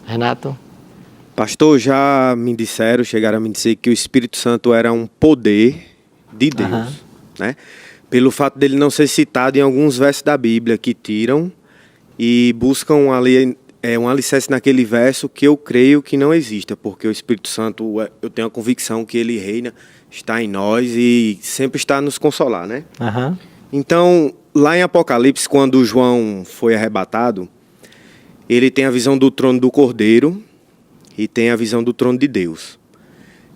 Renato? Pastor, já me disseram, chegaram a me dizer que o Espírito Santo era um poder de Deus, né? Pelo fato dele não ser citado em alguns versos da Bíblia que tiram e buscam ali um alicerce naquele verso que eu creio que não exista, porque o Espírito Santo, eu tenho a convicção que ele reina, está em nós e sempre está a nos consolar, né? Então, lá em Apocalipse, quando João foi arrebatado, ele tem a visão do trono do Cordeiro e tem a visão do trono de Deus.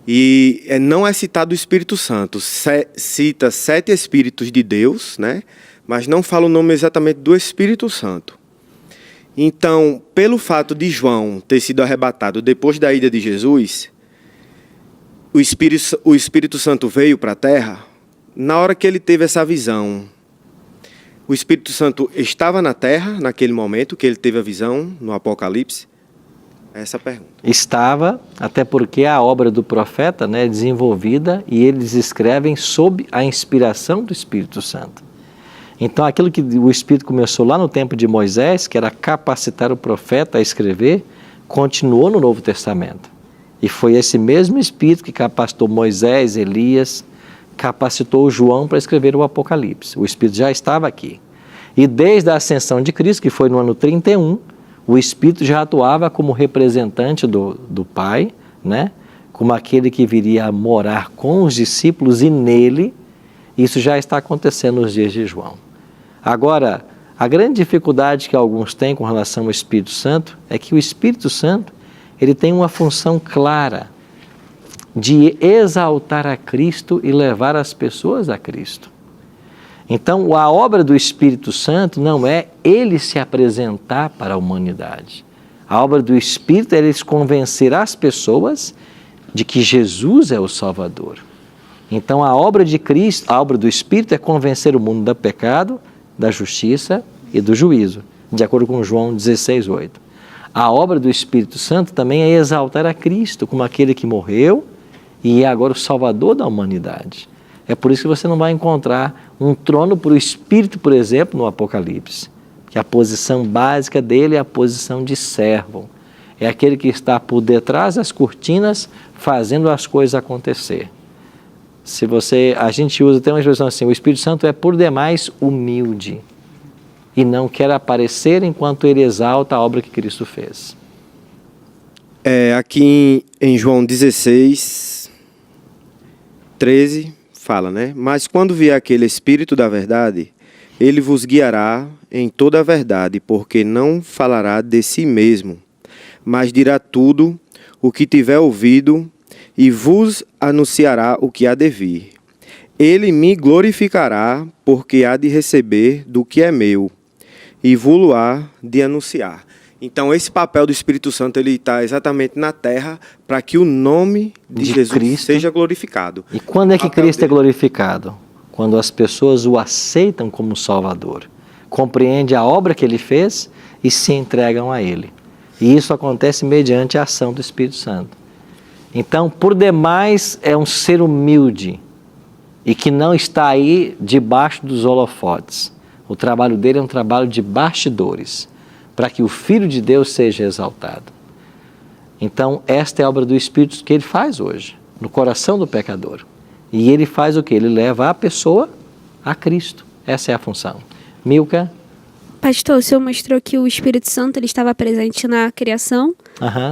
E não é citado o Espírito Santo, cita 7 Espíritos de Deus, né? Mas não fala o nome exatamente do Espírito Santo. Então, pelo fato de João ter sido arrebatado depois da ida de Jesus, o Espírito Santo veio para a Terra. Na hora que ele teve essa visão, o Espírito Santo estava na Terra, naquele momento que ele teve a visão, no Apocalipse? Essa é a pergunta. Estava, até porque a obra do profeta, né, é desenvolvida e eles escrevem sob a inspiração do Espírito Santo. Então, aquilo que o Espírito começou lá no tempo de Moisés, que era capacitar o profeta a escrever, continuou no Novo Testamento. E foi esse mesmo Espírito que capacitou Moisés, Elias, capacitou João para escrever o Apocalipse. O Espírito já estava aqui. E desde a ascensão de Cristo, que foi no ano 31, o Espírito já atuava como representante do Pai, né? Como aquele que viria a morar com os discípulos e nele. Isso já está acontecendo nos dias de João. Agora, a grande dificuldade que alguns têm com relação ao Espírito Santo é que o Espírito Santo ele tem uma função clara de exaltar a Cristo e levar as pessoas a Cristo. Então, a obra do Espírito Santo não é ele se apresentar para a humanidade. A obra do Espírito é ele convencer as pessoas de que Jesus é o Salvador. Então, a obra de Cristo, a obra do Espírito é convencer o mundo do pecado, da justiça e do juízo, de acordo com João 16:8. A obra do Espírito Santo também é exaltar a Cristo como aquele que morreu e é agora o Salvador da humanidade. É por isso que você não vai encontrar um trono para o Espírito, por exemplo, no Apocalipse, que a posição básica dele é a posição de servo. É aquele que está por detrás das cortinas fazendo as coisas acontecer. A gente usa até uma expressão assim, o Espírito Santo é por demais humilde e não quer aparecer enquanto ele exalta a obra que Cristo fez. Aqui em João 16:13 fala, né? Mas quando vier aquele Espírito da verdade, ele vos guiará em toda a verdade, porque não falará de si mesmo, mas dirá tudo o que tiver ouvido e vos anunciará o que há de vir. Ele me glorificará, porque há de receber do que é meu, e vou-lo-á de anunciar. Então, esse papel do Espírito Santo, ele está exatamente na terra para que o nome de Jesus Cristo seja glorificado. E quando é que Cristo é glorificado? Quando as pessoas o aceitam como Salvador, compreendem a obra que ele fez e se entregam a ele. E isso acontece mediante a ação do Espírito Santo. Então, por demais, é um ser humilde e que não está aí debaixo dos holofotes. O trabalho dele é um trabalho de bastidores, para que o Filho de Deus seja exaltado. Então, esta é a obra do Espírito que ele faz hoje, no coração do pecador. E ele faz o quê? Ele leva a pessoa a Cristo. Essa é a função. Milka? Pastor, o senhor mostrou que o Espírito Santo ele estava presente na criação,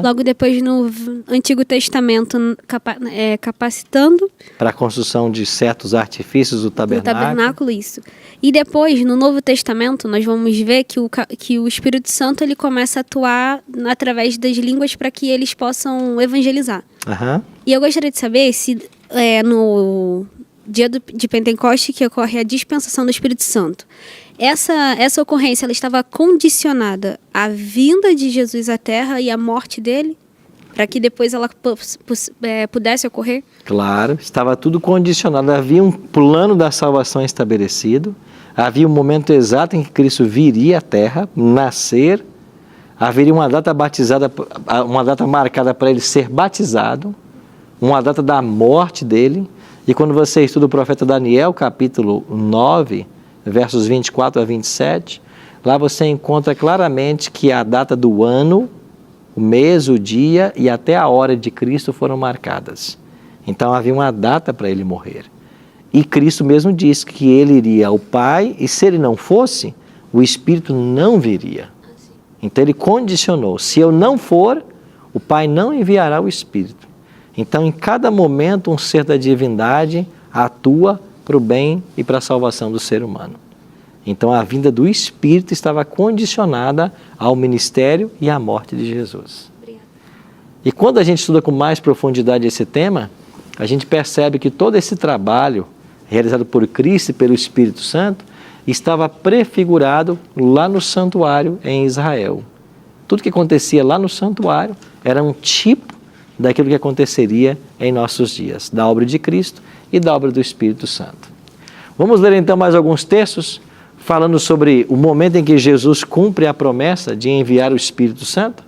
logo depois no Antigo Testamento capacitando para a construção de certos artifícios do tabernáculo. Do tabernáculo, isso. E depois, no Novo Testamento, nós vamos ver que o Espírito Santo ele começa a atuar através das línguas para que eles possam evangelizar. E eu gostaria de saber se no dia de Pentecoste que ocorre a dispensação do Espírito Santo, essa ocorrência ela estava condicionada à vinda de Jesus à Terra e à morte dele, para que depois ela pudesse ocorrer? Claro, estava tudo condicionado. Havia um plano da salvação estabelecido, havia um momento exato em que Cristo viria à Terra, nascer, haveria uma data marcada para ele ser batizado, uma data da morte dele. E quando você estuda o profeta Daniel, capítulo 9, versos 24 a 27, lá você encontra claramente que a data do ano O mês, o dia e até a hora de Cristo foram marcadas. Então havia uma data para ele morrer. E Cristo mesmo disse que ele iria ao Pai e se ele não fosse, o Espírito não viria. Então ele condicionou, se eu não for, o Pai não enviará o Espírito. Então em cada momento um ser da divindade atua para o bem e para a salvação do ser humano. Então a vinda do Espírito estava condicionada ao ministério e à morte de Jesus. Obrigada. E quando a gente estuda com mais profundidade esse tema, a gente percebe que todo esse trabalho realizado por Cristo e pelo Espírito Santo estava prefigurado lá no santuário em Israel. Tudo que acontecia lá no santuário era um tipo daquilo que aconteceria em nossos dias, da obra de Cristo e da obra do Espírito Santo. Vamos ler então mais alguns textos falando sobre o momento em que Jesus cumpre a promessa de enviar o Espírito Santo.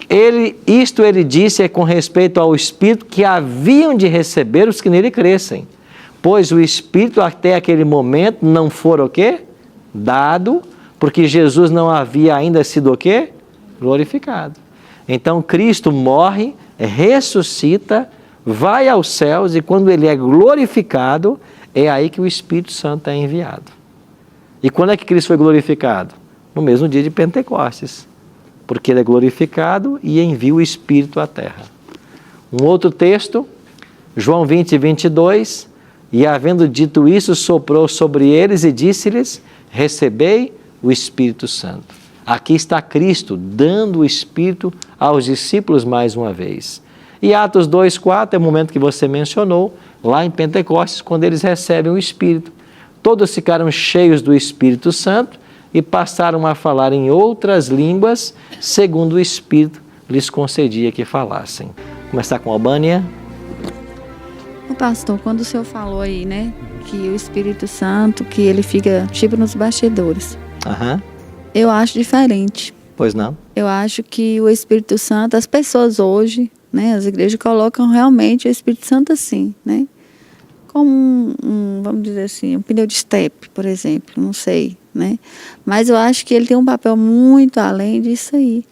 Ele disse com respeito ao Espírito que haviam de receber os que nele crescem, pois o Espírito até aquele momento não fora o quê? Dado, porque Jesus não havia ainda sido o quê? Glorificado. Então Cristo morre, ressuscita, vai aos céus e quando ele é glorificado, é aí que o Espírito Santo é enviado. E quando é que Cristo foi glorificado? No mesmo dia de Pentecostes, porque ele é glorificado e envia o Espírito à terra. Um outro texto, João 20, 22, e havendo dito isso, soprou sobre eles e disse-lhes, recebei o Espírito Santo. Aqui está Cristo dando o Espírito aos discípulos mais uma vez. E Atos 2, 4 é o momento que você mencionou, lá em Pentecostes, quando eles recebem o Espírito. Todos ficaram cheios do Espírito Santo e passaram a falar em outras línguas, segundo o Espírito lhes concedia que falassem. Vou começar com a Albânia. O pastor, quando o senhor falou aí, né, que o Espírito Santo, que ele fica tipo nos bastidores. Eu acho diferente. Pois não? Eu acho que o Espírito Santo, as pessoas hoje, né, as igrejas colocam realmente o Espírito Santo assim, né? Como vamos dizer assim, um pneu de estepe, por exemplo, não sei, né? Mas eu acho que ele tem um papel muito além disso aí.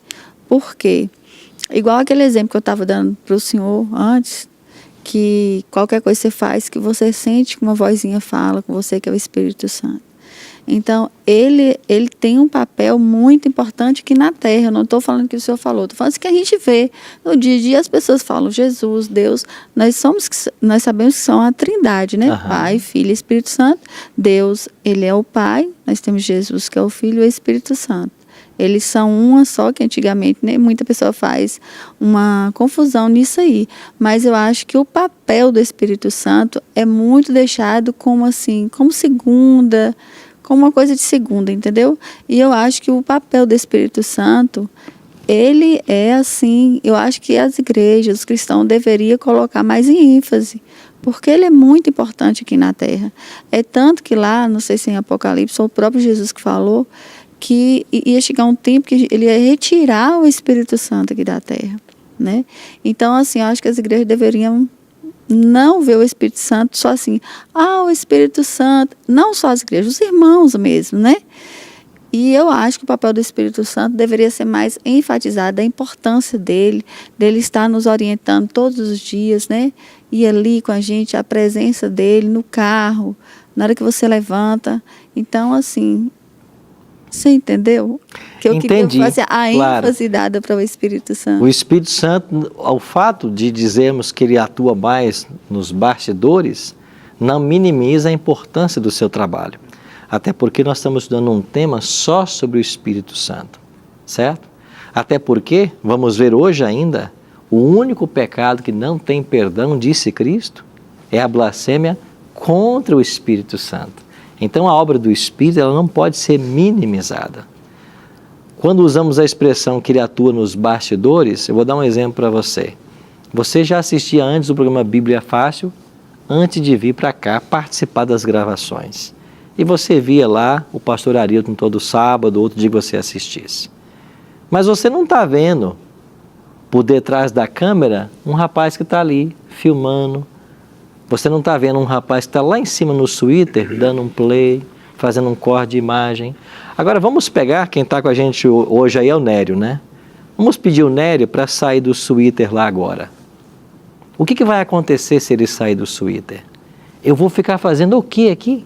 Por quê? Igual aquele exemplo que eu estava dando para o senhor antes, que qualquer coisa que você faz, que você sente que uma vozinha fala com você, que é o Espírito Santo. Então, ele tem um papel muito importante aqui na Terra. Eu não estou falando que o senhor falou, estou falando que a gente vê. No dia a dia as pessoas falam Jesus, Deus. Nós sabemos que são a Trindade, né? Pai, Filho e Espírito Santo. Deus, ele é o Pai. Nós temos Jesus, que é o Filho, e o Espírito Santo. Eles são uma só, que antigamente, né, muita pessoa faz uma confusão nisso aí. Mas eu acho que o papel do Espírito Santo é muito deixado como assim, como segunda, como uma coisa de segunda, entendeu? E eu acho que o papel do Espírito Santo, ele é assim, eu acho que as igrejas, os cristãos deveriam colocar mais em ênfase, porque ele é muito importante aqui na Terra. É tanto que lá, não sei se em Apocalipse, ou o próprio Jesus que falou, que ia chegar um tempo que ele ia retirar o Espírito Santo aqui da Terra, né? Então, assim, eu acho que as igrejas deveriam não ver o Espírito Santo só assim, o Espírito Santo, não só as igrejas, os irmãos mesmo, né? E eu acho que o papel do Espírito Santo deveria ser mais enfatizado, a importância dele estar nos orientando todos os dias, né? Ir ali com a gente, a presença dele no carro, na hora que você levanta. Então, assim, você entendeu? Que eu queria fazer a ênfase dada para o Espírito Santo. O Espírito Santo, ao fato de dizermos que ele atua mais nos bastidores, não minimiza a importância do seu trabalho. Até porque nós estamos estudando um tema só sobre o Espírito Santo, certo? Até porque, vamos ver hoje ainda, o único pecado que não tem perdão, disse Cristo, é a blasfêmia contra o Espírito Santo. Então a obra do Espírito ela não pode ser minimizada. Quando usamos a expressão que ele atua nos bastidores, eu vou dar um exemplo para você. Você já assistia antes do programa Bíblia Fácil, antes de vir para cá participar das gravações. E você via lá o pastor Arilton todo sábado, outro dia que você assistisse. Mas você não está vendo, por detrás da câmera, um rapaz que está ali, filmando. Você não está vendo um rapaz que está lá em cima no Twitter, dando um play, fazendo um corte de imagem. Agora vamos pegar, quem está com a gente hoje aí é o Nério, né? Vamos pedir o Nério para sair do suíter lá agora. O que vai acontecer se ele sair do suíter? Eu vou ficar fazendo o que aqui?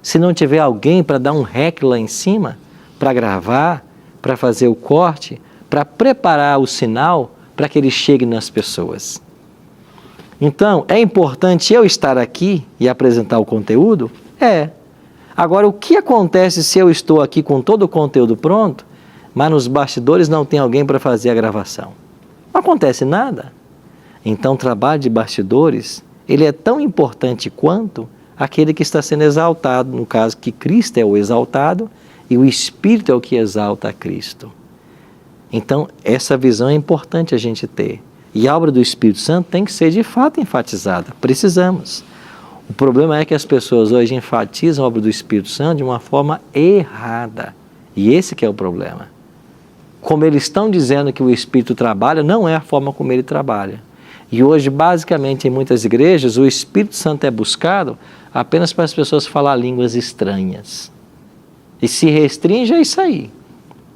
Se não tiver alguém para dar um rec lá em cima, para gravar, para fazer o corte, para preparar o sinal para que ele chegue nas pessoas. Então, é importante eu estar aqui e apresentar o conteúdo? É. Agora, o que acontece se eu estou aqui com todo o conteúdo pronto, mas nos bastidores não tem alguém para fazer a gravação? Não acontece nada. Então, o trabalho de bastidores, ele é tão importante quanto aquele que está sendo exaltado, no caso que Cristo é o exaltado e o Espírito é o que exalta a Cristo. Então, essa visão é importante a gente ter. E a obra do Espírito Santo tem que ser de fato enfatizada. Precisamos. O problema é que as pessoas hoje enfatizam a obra do Espírito Santo de uma forma errada. E esse que é o problema. Como eles estão dizendo que o Espírito trabalha, não é a forma como ele trabalha. E hoje, basicamente, em muitas igrejas, o Espírito Santo é buscado apenas para as pessoas falar línguas estranhas. E se restringe a isso aí.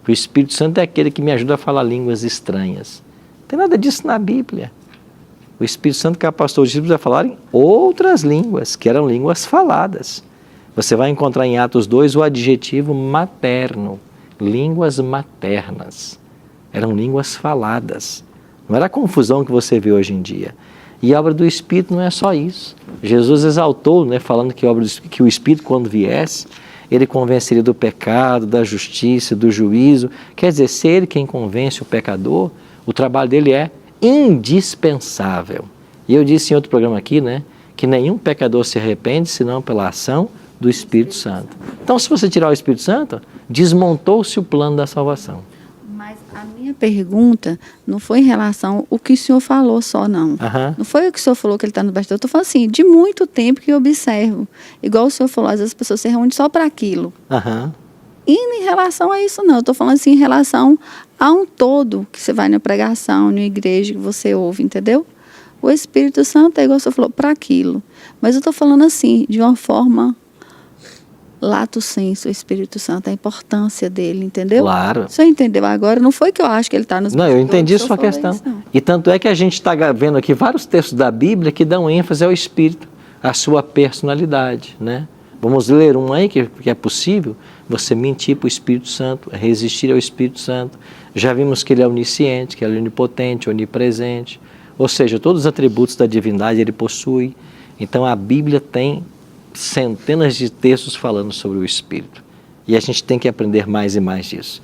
O Espírito Santo é aquele que me ajuda a falar línguas estranhas. Não tem nada disso na Bíblia. O Espírito Santo capacitou os discípulos a falarem outras línguas, que eram línguas faladas. Você vai encontrar em Atos 2 o adjetivo materno, línguas maternas. Eram línguas faladas. Não era a confusão que você vê hoje em dia. E a obra do Espírito não é só isso. Jesus exaltou, falando que o Espírito, quando viesse, ele convenceria do pecado, da justiça, do juízo. Quer dizer, se ele quem convence o pecador, o trabalho dele é indispensável. E eu disse em outro programa aqui, que nenhum pecador se arrepende senão pela ação do Espírito Santo. Então, se você tirar o Espírito Santo, desmontou-se o plano da salvação. Mas a minha pergunta não foi em relação ao que o senhor falou só, não. Uhum. Não foi o que o senhor falou que ele está no bastidor. Eu estou falando assim, de muito tempo que eu observo. Igual o senhor falou, às vezes as pessoas se reúnem só para aquilo. Uhum. E em relação a isso, não. Eu estou falando assim, em relação a um todo que você vai na pregação, na igreja que você ouve, entendeu? O Espírito Santo é igual o senhor falou, para aquilo. Mas eu estou falando assim, de uma forma lato sensu, o Espírito Santo, a importância dele, entendeu? Claro. O senhor entendeu agora? Não foi que eu acho que ele está nos... Não, eu entendi sua questão. E tanto é que a gente está vendo aqui vários textos da Bíblia que dão ênfase ao Espírito, à sua personalidade, Vamos ler um aí que é possível você mentir para o Espírito Santo, resistir ao Espírito Santo. Já vimos que ele é onisciente, que ele é onipotente, onipresente. Ou seja, todos os atributos da divindade ele possui. Então a Bíblia tem centenas de textos falando sobre o Espírito. E a gente tem que aprender mais e mais disso.